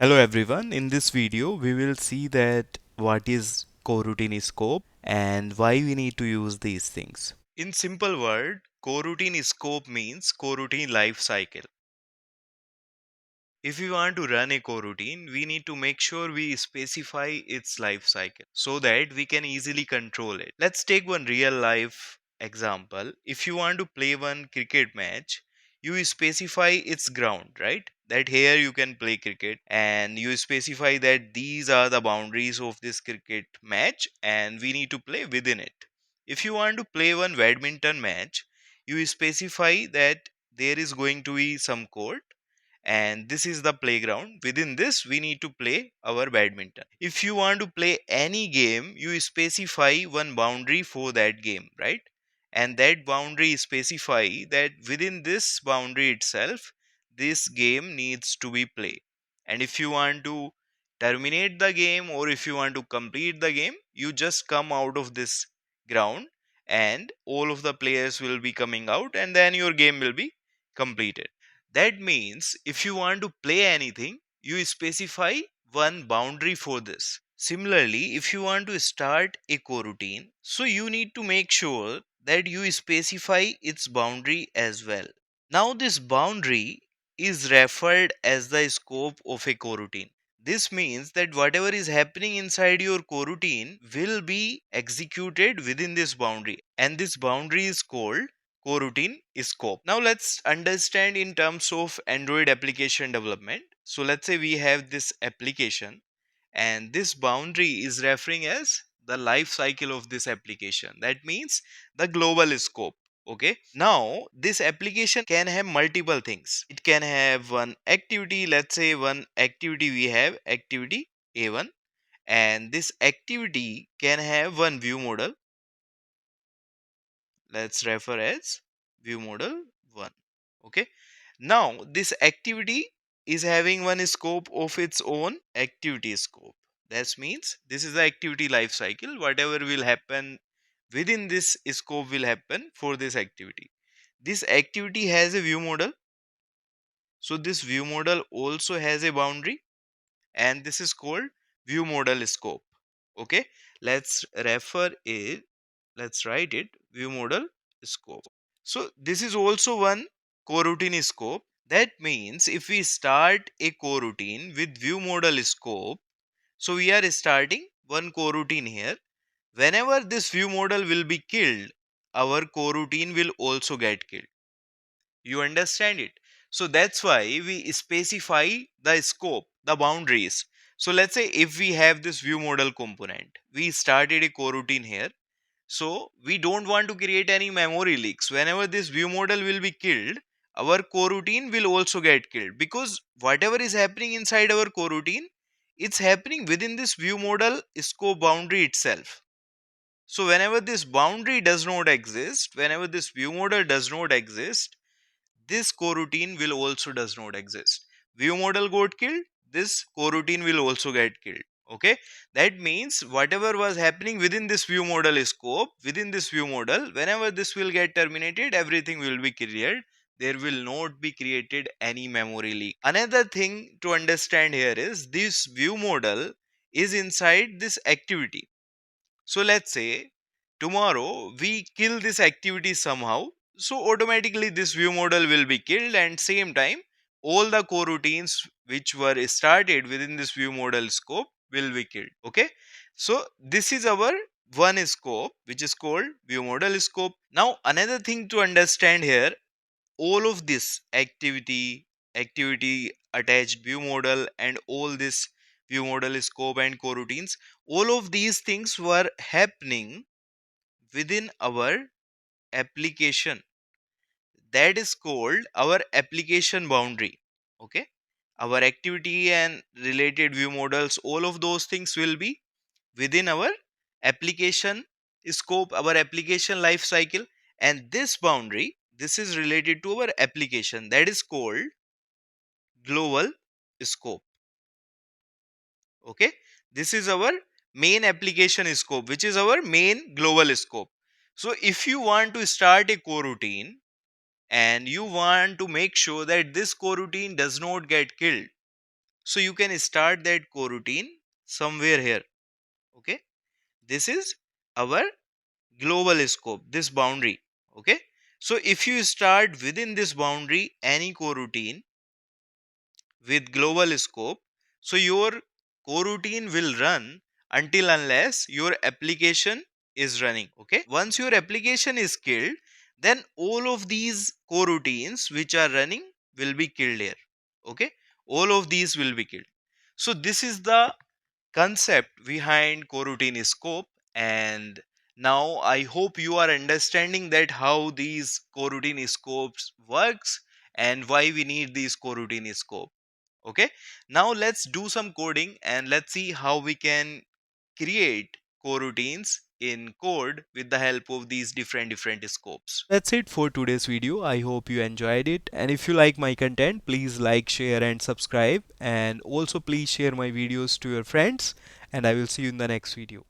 Hello everyone, in this video we will see that what is coroutine scope and why we need to use these things. In simple word, coroutine scope means coroutine life cycle. If we want to run a coroutine, we need to make sure we specify its life cycle so that we can easily control it. Let's take one real life example. If you want to play one cricket match, you specify its ground, right? That here you can play cricket and you specify that these are the boundaries of this cricket match and we need to play within it. If you want to play one badminton match, you specify that there is going to be some court and this is the playground. Within this we need to play our badminton. If you want to play any game, you specify one boundary for that game, right? And that boundary specify that within this boundary itself this game needs to be played. And if you want to terminate the game or if you want to complete the game, you just come out of this ground and all of the players will be coming out and then your game will be completed. That means if you want to play anything, you specify one boundary for this. Similarly, if you want to start a coroutine, so you need to make sure that you specify its boundary as well. Now, this boundary is referred as the scope of a coroutine. This means that whatever is happening inside your coroutine will be executed within this boundary, and this boundary is called coroutine scope. Now let's understand in terms of Android application development. So let's say we have this application and this boundary is referring as the life cycle of this application. That means the global scope. Okay, now this application can have multiple things. It can have one activity. Let's say one activity, we have activity A1, and this activity can have one view model. Let's refer as view model 1. Okay, now this activity is having one scope of its own activity scope. That means this is the activity life cycle. Whatever will happen within this scope will happen for this activity. This activity has a view model, so this view model also has a boundary, and this is called view model scope. Okay, let's refer it, let's write it view model scope. So this is also one coroutine scope. That means if we start a coroutine with view model scope, so we are starting one coroutine here. Whenever this view model will be killed, our coroutine will also get killed. You understand it? So that's why we specify the scope, the boundaries. So let's say if we have this view model component, we started a coroutine here. So we don't want to create any memory leaks. Whenever this view model will be killed, our coroutine will also get killed, because whatever is happening inside our coroutine, it's happening within this view model scope boundary itself. So whenever this boundary does not exist, whenever this view model does not exist, this coroutine will also does not exist. View model got killed, this coroutine will also get killed. Okay, that means whatever was happening within this view model scope, within this view model, whenever this will get terminated, everything will be cleared. There will not be created any memory leak. Another thing to understand here is this view model is inside this activity. So let's say tomorrow we kill this activity somehow. So automatically this view model will be killed, and same time all the coroutines which were started within this view model scope will be killed. Okay. So this is our one scope which is called view model scope. Now another thing to understand here, all of this activity attached view model and all this view model scope and coroutines, all of these things were happening within our application. That is called our application boundary. Okay, our activity and related view models, all of those things will be within our application scope, our application life cycle. And this boundary, this is related to our application, that is called global scope. Okay, this is our main application scope, which is our main global scope. So if you want to start a coroutine and you want to make sure that this coroutine does not get killed, So you can start that coroutine somewhere here. Okay, this is our global scope, this boundary. Okay, so if you start within this boundary any coroutine with global scope, so your coroutine will run until unless your application is running. Okay, once your application is killed, then all of these coroutines which are running will be killed here. Okay, all of these will be killed. So this is the concept behind coroutine scope. And now I hope you are understanding that how these coroutine scopes works and why we need these coroutine scope. Okay, now let's do some coding and let's see how we can create coroutines in code with the help of these different scopes. That's it for today's video. I hope you enjoyed it, and if you like my content, please like, share and subscribe, and also please share my videos to your friends, and I will see you in the next video.